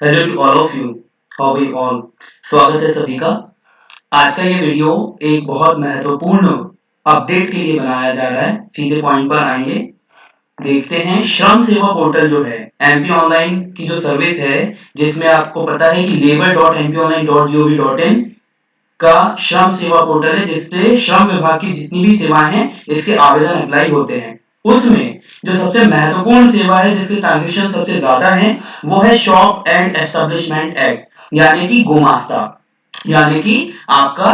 Hello to all of you, how we all. स्वागत है सभी का। आज का ये वीडियो एक बहुत महत्वपूर्ण अपडेट के लिए बनाया जा रहा है। सीधे पॉइंट पर आएंगे। देखते हैं श्रम सेवा पोर्टल जो है एमपी ऑनलाइन की जो सर्विस है, जिसमें आपको पता है कि labor.mpionline.gov.in का श्रम सेवा पोर्टल है, जिसपे श्रम विभाग की जितनी भी सेवाएं हैं इसके आवेदन अप्लाई होते हैं। उसमें जो सबसे महत्वपूर्ण सेवा है जिसके ट्रांजेक्शन सबसे ज्यादा है वो है शॉप एंड एस्टेब्लिशमेंट एक्ट, यानी कि गुमास्ता। यानी कि आपका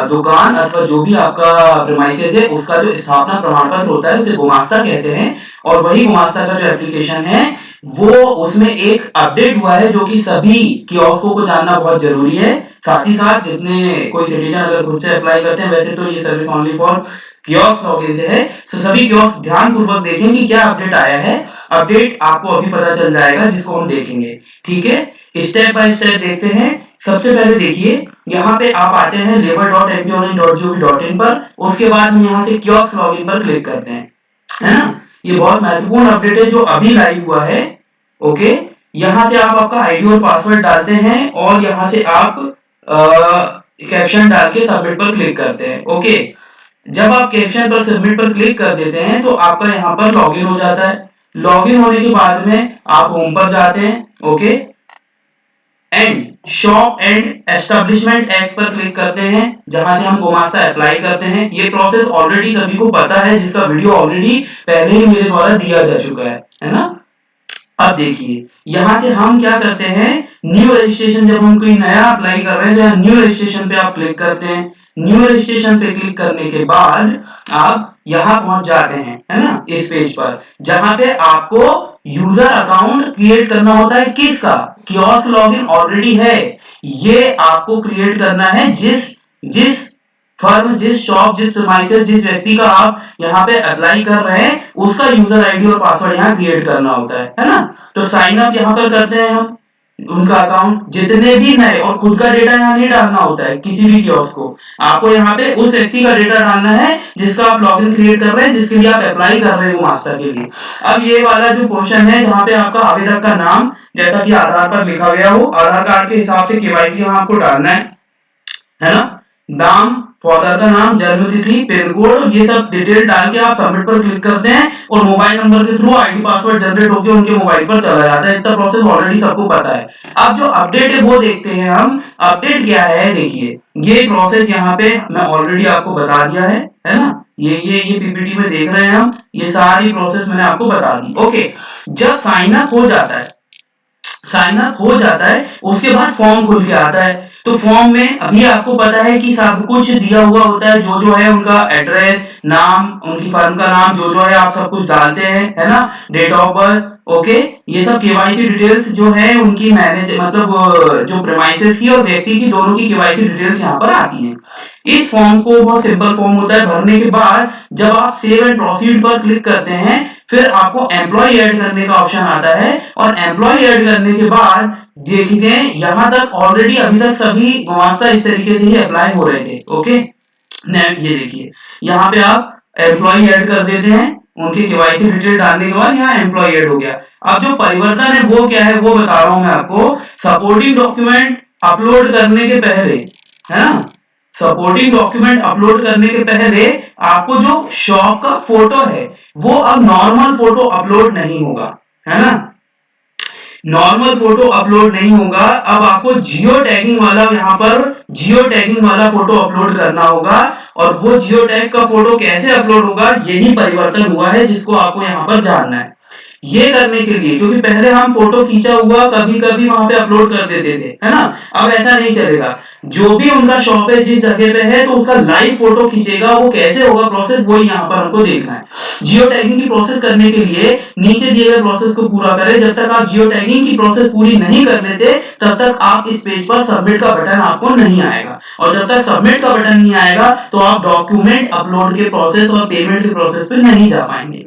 दुकान अथवा जो भी आपका प्रीमाइसेस है उसका जो स्थापना प्रमाण पत्र होता है उसे गुमास्ता कहते हैं। और वही गुमास्ता का जो एप्लीकेशन है वो उसमें एक अपडेट हुआ है जो कि सभी कियोस्कों को जानना बहुत जरूरी है। साथ ही साथ जितने कोई सिटीजन अगर खुद से अप्लाई करते हैं, वैसे तो ये service only for kiosk login से है, तो सभी कियोस्क ध्यान पूर्वक देखें कि क्या अपडेट आया है। अपडेट आपको अभी पता चल जाएगा जिसको हम देखेंगे। ठीक है, स्टेप बाय स्टेप देखते हैं। सबसे पहले देखिए, यहाँ पे आप आते हैं labor.mpionline.gov.in पर। उसके बाद हम यहाँ से कियोस्क लॉगिन पर क्लिक करते हैं, है ना। ये बहुत महत्वपूर्ण अपडेट है जो अभी लाइव हुआ है। ओके, यहाँ से आप आपका आईडी और पासवर्ड डालते हैं और यहाँ से आप कैप्शन डाल के सबमिट पर क्लिक करते हैं। ओके, जब आप कैप्शन पर सबमिट पर क्लिक कर देते हैं तो आपका यहाँ पर लॉगिन हो जाता है। लॉगिन होने के बाद में आप होम पर जाते हैं। Okay, and shop and establishment act पर क्लिक करते हैं, जहां से हम गुमास्ता अप्लाई करते हैं। ये प्रोसेस ऑलरेडी सभी को पता है, जिसका वीडियो ऑलरेडी पहले ही मेरे द्वारा दिया जा चुका है ना। अब देखिए, यहां से हम क्या करते हैं, न्यू रजिस्ट्रेशन, जब हम कोई नया अप्लाई कर रहे हैं तो न्यू रजिस्ट्रेशन पे आप क्लिक करते हैं। न्यू रजिस्ट्रेशन पे क्लिक करने के बाद आप यहां पहुंच जाते हैं, है ना, इस पेज पर, जहां पे आपको यूजर अकाउंट क्रिएट करना होता है। किसका? कियोस्क लॉगिन ऑलरेडी है, ये आपको क्रिएट करना है। जिस जिस फर्म, जिस शॉप, जिस प्रीमाइसेस, जिस व्यक्ति का आप यहाँ पे अप्लाई कर रहे हैं उसका यूजर आईडी और पासवर्ड यहाँ क्रिएट करना होता है ना। तो साइन अप यहाँ पर करते हैं हम उनका अकाउंट। जितने भी नए, और खुद का डेटा यहाँ नहीं डालना होता है किसी भी कियोस्क को, आपको यहाँ पे उस व्यक्ति का डेटा डालना है जिसका आप लॉगिन क्रिएट कर रहे हैं, जिसके लिए आप अप्लाई कर रहे हो मास्टर के लिए। अब ये वाला जो पोर्शन है जहाँ पे आपका आवेदक का नाम, जैसा कि आधार पर लिखा गया हो, आधार कार्ड के हिसाब से केवाईसी यहाँ आपको डालना है ना। नाम, फादर का नाम, जन्म तिथि, पिन कोड, ये सब डिटेल डाल के आप सबमिट पर क्लिक करते हैं और मोबाइल नंबर के थ्रू आईडी पासवर्ड जनरेट होकर उनके मोबाइल पर चला जाता है। इतना प्रोसेस ऑलरेडी सबको पता है। अब जो अपडेट है वो देखते हैं हम। अपडेट क्या है, देखिए ये प्रोसेस यहाँ पे मैं ऑलरेडी आपको बता दिया है ना। ये पीपीटी में देख रहे हैं हम, ये सारी प्रोसेस मैंने आपको बता दी। ओके, जब साइन अप हो जाता है, साइन अप हो जाता है उसके बाद फॉर्म खुल के आता है। तो फॉर्म में अभी आपको पता है कि सब कुछ दिया हुआ होता है, जो है उनका एड्रेस, नाम, उनकी फर्म का नाम, जो है आप सब कुछ डालते हैं, है ना। डेट ऑफ बर्थ, ओके, ये सब केवाईसी डिटेल्स जो है उनकी मैनेज, मतलब जो प्रीमाइसेस की और व्यक्ति की, दोनों की केवाईसी डिटेल्स यहाँ पर आती हैं। इस फॉर्म को, बहुत सिंपल फॉर्म होता है, भरने के बाद जब आप सेव एंड प्रोसीड पर क्लिक करते हैं फिर आपको एम्प्लॉय ऐड करने का ऑप्शन आता है। और एम्प्लॉय ऐड करने के बाद देखते हैं यहां तक ऑलरेडी अभी तक सभी गुमास्ता इस तरीके से ही अप्लाई हो रहे थे। ओके, ये देखिए यहाँ पे आप एम्प्लॉय ऐड कर देते हैं, उनके केवाईसी डिटेल डालने के बाद यहाँ एम्प्लॉय ऐड हो गया। अब जो परिवर्तन है वो क्या है वो बता रहा हूं मैं आपको। सपोर्टिंग डॉक्यूमेंट अपलोड करने के पहले, है ना, सपोर्टिंग डॉक्यूमेंट अपलोड करने के पहले आपको जो शॉप का फोटो है वो अब नॉर्मल फोटो अपलोड नहीं होगा, है ना। नॉर्मल फोटो अपलोड नहीं होगा, अब आपको जियो टैगिंग वाला, यहाँ पर जियो टैगिंग वाला फोटो अपलोड करना होगा। और वो जियो टैग का फोटो कैसे अपलोड होगा, यही परिवर्तन हुआ है जिसको आपको यहाँ पर जानना है। ये करने के लिए, क्योंकि पहले हम फोटो खींचा हुआ कभी कभी वहां पे अपलोड कर देते थे, है ना, अब ऐसा नहीं चलेगा। जो भी उनका शॉप है जिस जगह पे है तो उसका लाइव फोटो खींचेगा। वो कैसे होगा प्रोसेस, वो यहाँ पर हमको देखना है। जियो टैगिंग की प्रोसेस करने के लिए नीचे दिए गए प्रोसेस को पूरा करें। जब तक आप जियो टैगिंग की प्रोसेस पूरी नहीं कर लेते तब तक आप इस पेज पर सबमिट का बटन आपको नहीं आएगा। और जब तक सबमिट का बटन नहीं आएगा तो आप डॉक्यूमेंट अपलोड के प्रोसेस और पेमेंट के प्रोसेस पे नहीं जा पाएंगे।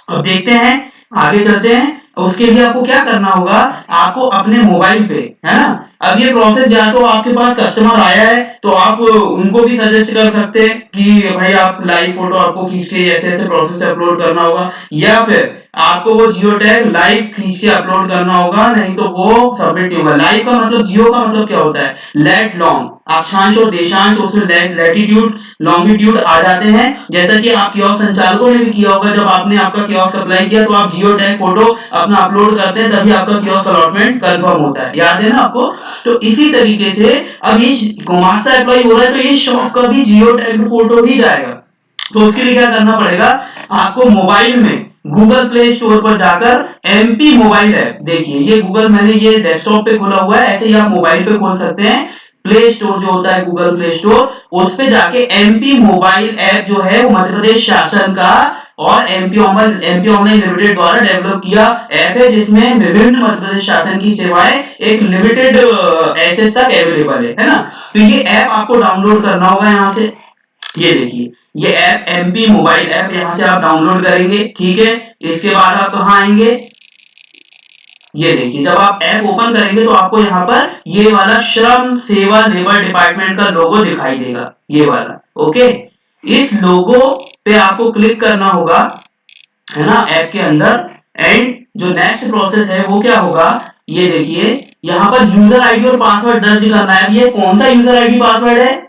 अब देखते हैं, आगे चलते हैं। उसके लिए आपको क्या करना होगा, आपको अपने मोबाइल पे, है ना, अब ये प्रोसेस या तो आपके पास कस्टमर आया है तो आप उनको भी सजेस्ट कर सकते हैं कि भाई आप लाइव फोटो आपको खींच के ऐसे ऐसे प्रोसेस से अपलोड करना होगा, या फिर आपको वो जियो टैग लाइव खींच के अपलोड करना होगा, नहीं तो वो सबमिट नहीं होगा। लाइव का मतलब, जियो का मतलब क्या होता है, लेट लॉन्ग, अक्षांश और देशांश, उसमें लैटिट्यूड लॉन्गिट्यूड आ जाते हैं। जैसा कि आप कियोस्क संचालकों ने भी किया होगा, जब आपने आपका कियोस्क अप्लाई किया तो आप जियो टैग फोटो अपना अपलोड करते हैं, तभी आपका कियोस्क अलॉटमेंट कंफर्म होता है, याद है ना आपको। तो इसी तरीके से अब ये गुमास्ता अप्लाई हो रहा है तो ये शॉप का भी जियो टैग फोटो ही जाएगा। तो उसके लिए क्या करना पड़ेगा, आपको मोबाइल में गूगल प्ले स्टोर पर जाकर एमपी मोबाइल ऐप, देखिए ये गूगल, मैंने ये डेस्कटॉप पे खोला हुआ है, ऐसे ही आप मोबाइल पे खोल सकते हैं। प्ले स्टोर जो होता है गूगल प्ले स्टोर, उस पे जाके एमपी मोबाइल ऐप जो है वो मध्य प्रदेश शासन का और एमपी ऑनलाइन लिमिटेड द्वारा डेवलप किया ऐप है, जिसमें विभिन्न मध्य प्रदेश शासन की सेवाएं एक लिमिटेड एक्सेस तक अवेलेबल है ना। तो ये ऐप आपको डाउनलोड करना होगा यहाँ से, ये देखिए ये ऐप एमपी मोबाइल ऐप, यहां से आप डाउनलोड करेंगे, ठीक है। इसके बाद आप कहां आएंगे, ये देखिए जब आप ऐप ओपन करेंगे तो आपको यहाँ पर ये वाला श्रम सेवा लेबर डिपार्टमेंट का लोगो दिखाई देगा, ये वाला, ओके। इस लोगो पे आपको क्लिक करना होगा, है ना, ऐप के अंदर। एंड जो नेक्स्ट प्रोसेस है वो क्या होगा, ये देखिए यहाँ पर यूजर आईडी और पासवर्ड दर्ज करना है। ये कौन सा यूजर आईडी पासवर्ड है,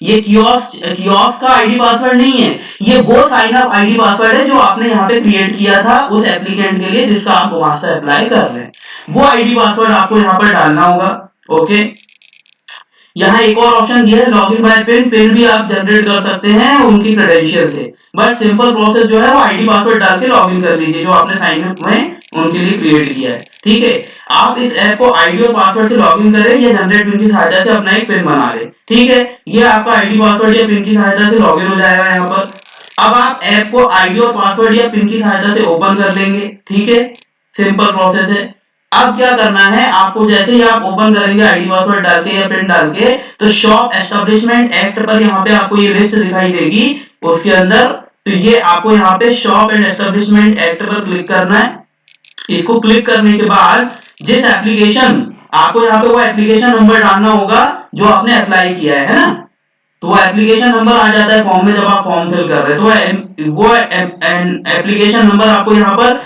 ये कियोस्क का आईडी पासवर्ड नहीं है, ये वो साइन अप आईडी पासवर्ड है जो आपने यहाँ पे क्रिएट किया था उस एप्लीकेंट के लिए जिसका आप मास्टर अप्लाई कर रहे हैं। वो आईडी पासवर्ड आपको यहाँ पर डालना होगा, ओके। यहाँ एक और ऑप्शन दिया है लॉगिन बाय पिन, पिन भी आप जनरेट कर सकते हैं उनकी क्रेडेंशियल से, बट सिंपल प्रोसेस जो है वो आईडी पासवर्ड डाल के लॉगिन कर लीजिए जो आपने साइन अप में उनके लिए क्रिएट किया है, ठीक है। आप इस ऐप को आईडी और पासवर्ड से लॉगिन करें या जनरेट पिन की सहायता से अपना एक पिन बना लें, ठीक है। ये आपका आईडी पासवर्ड या पिन की सहायता से लॉगिन हो जाएगा यहाँ पर। अब आप ऐप को आईडी और पासवर्ड या पिन की सहायता से ओपन कर लेंगे, ठीक है, सिंपल प्रोसेस है। अब क्या करना है आपको, जैसे ही आप ओपन करेंगे आईडी पासवर्ड डाल के या पिन डाल के, तो शॉप एस्टेब्लिशमेंट एक्ट पर यहाँ पे आपको ये लिस्ट दिखाई देगी उसके अंदर। तो ये आपको यहाँ पे शॉप एंड एस्टेब्लिशमेंट एक्ट पर क्लिक करना है। इसको क्लिक करने के बाद जिस एप्लीकेशन, आपको यहाँ पे वो एप्लीकेशन नंबर डालना होगा जो आपने अप्लाई किया है ना, तो वो एप्लीकेशन नंबर आ जाता है फॉर्म में जब आप फॉर्म फिल कर रहे हैं, तो वो एप्लीकेशन नंबर आपको यहाँ पर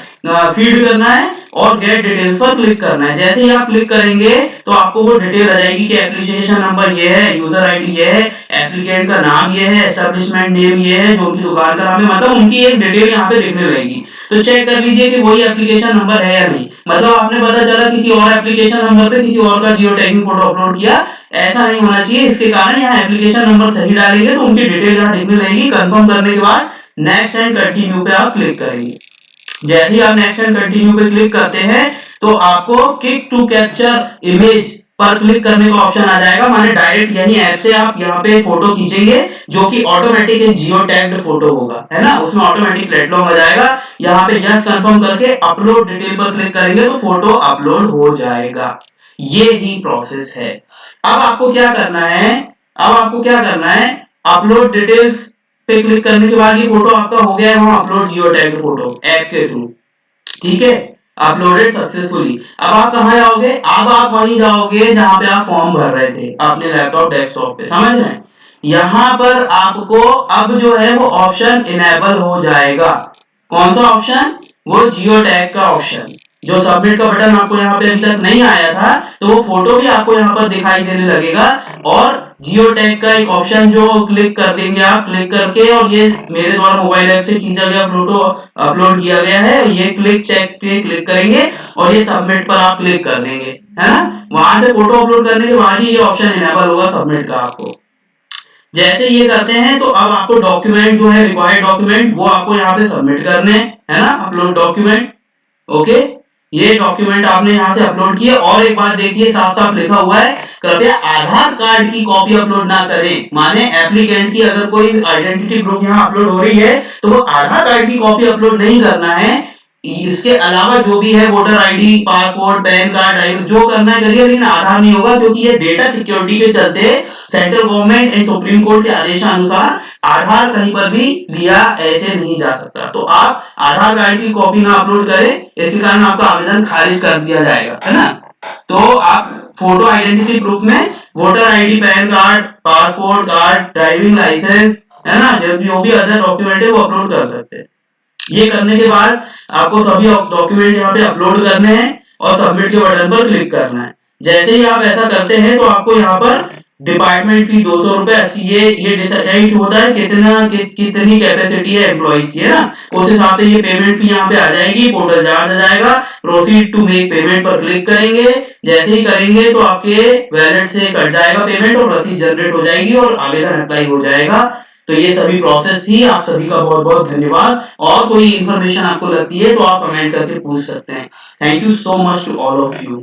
फीड करना है और गेट डिटेल्स पर क्लिक करना है। जैसे ही आप क्लिक करेंगे तो आपको वो डिटेल आ जाएगी कि एप्लीकेशन नंबर ये है, यूजर आईडी ये है, एप्लीकेंट का नाम ये है, एस्टेब्लिशमेंट नेम ये है, जो उनकी दुकान का नाम है, मतलब उनकी एक डिटेल यहाँ पे दिखने लगेगी। तो चेक कर लीजिए कि वही एप्लीकेशन नंबर है या नहीं, मतलब आपने पता चला किसी और एप्लीकेशन नंबर पे किसी और का जियो टैगिंग फोटो अपलोड किया, ऐसा नहीं होना चाहिए। इसके कारण यहाँ एप्लीकेशन नंबर सही डालेंगे तो उनकी डिटेल यहाँ दिखने लगेगी। कंफर्म करने के बाद नेक्स्ट एंड कंटिन्यू पे आप क्लिक करेंगे। जैसे ही आप नेक्स्ट एंड कंटिन्यू पे क्लिक करते हैं तो आपको क्लिक टू कैप्चर इमेज पर क्लिक करने का ऑप्शन आ जाएगा, माने डायरेक्ट यही ऐप से आप यहाँ पे फोटो खींचेंगे जो कि ऑटोमेटिक एक जियो टैग्ड फोटो होगा, है ना, उसमें ऑटोमेटिक लेटलॉन्ग आ जाएगा। यहाँ पे यस कंफर्म करके अपलोड डिटेल पर क्लिक करेंगे तो फोटो अपलोड हो जाएगा। ये ही प्रोसेस है। अब आपको क्या करना है, अपलोड डिटेल्स पे क्लिक करने के बाद ये फोटो आपका हो गया है वहां अपलोड जियो टैग्ड फोटो ऐप के थ्रू, ठीक है, अपलोडेड सक्सेसफुली। अब आप कहां जाओगे, अब आप वहीं जाओगे जहां पे आप फॉर्म भर रहे थे अपने लैपटॉप डेस्कटॉप पे, समझ रहे हैं। यहां पर आपको अब जो है वो ऑप्शन इनेबल हो जाएगा। कौन सा ऑप्शन, वो जियो टैग का ऑप्शन। जो सबमिट का बटन आपको यहाँ पे अभी तक नहीं आया था तो वो फोटो भी आपको यहाँ पर दिखाई देने लगेगा, और जियो टैग का एक ऑप्शन जो क्लिक कर देंगे आप, क्लिक करके, और ये मेरे द्वारा मोबाइल ऐप से खींचा गया फोटो अपलोड किया गया है, ये क्लिक चेक पे क्लिक करेंगे और ये सबमिट पर आप क्लिक कर देंगे, है ना। वहां से फोटो अपलोड करने के बाद ही ये ऑप्शन इनेबल होगा सबमिट का आपको। जैसे ये करते हैं तो अब आपको डॉक्यूमेंट जो है रिक्वायर्ड डॉक्यूमेंट वो आपको यहाँ पे सबमिट करने हैं, है ना, अपलोड डॉक्यूमेंट, ओके। ये डॉक्यूमेंट आपने यहाँ से अपलोड किए। और एक बात देखिए साफ साफ लिखा हुआ है, कृपया आधार कार्ड की कॉपी अपलोड ना करें, माने एप्लीकेंट की अगर कोई आइडेंटिटी प्रूफ यहाँ अपलोड हो रही है तो वो आधार कार्ड की कॉपी अपलोड नहीं करना है। इसके अलावा जो भी है voter ID, passport, pan card, driver, जो करना है करिए, लेकिन आधार नहीं होगा, क्योंकि ये डेटा सिक्योरिटी के चलते central government and supreme court के आदेशानुसार आधार कहीं पर भी लिया ऐसे नहीं जा सकता। तो आप आधार कार्ड की कॉपी ना अपलोड करें, इसके कारण आपका आवेदन खारिज कर दिया जाएगा, है ना। तो आप फोटो आइडेंटिटी प्रूफ में voter ID, PAN card, passport card, driving licence, है ना, जो भी अदर डॉक्यूमेंट है वो अपलोड कर सकते हैं। ये करने के बाद आपको सभी डॉक्यूमेंट यहाँ पे अपलोड करने हैं और सबमिट के बटन पर क्लिक करना है। जैसे ही आप ऐसा करते हैं तो आपको यहाँ पर डिपार्टमेंट फी 200 रुपए, ये डिसाइड होता है कितनी कैपेसिटी है एम्प्लॉइज की, है ना, उस हिसाब से ये पेमेंट फी यहाँ पे आ जाएगी, पोर्टल चार्ज आ जाएगा। प्रोसीड टू मेक पेमेंट पर क्लिक करेंगे। जैसे ही करेंगे तो आपके वैलेट से कट जाएगा पेमेंट और रसीद जनरेट हो जाएगी और आवेदन अप्लाई हो जाएगा। तो ये सभी प्रोसेस थी। आप सभी का बहुत बहुत धन्यवाद। और कोई इन्फॉर्मेशन आपको लगती है तो आप कमेंट करके पूछ सकते हैं। Thank you so much to all of you.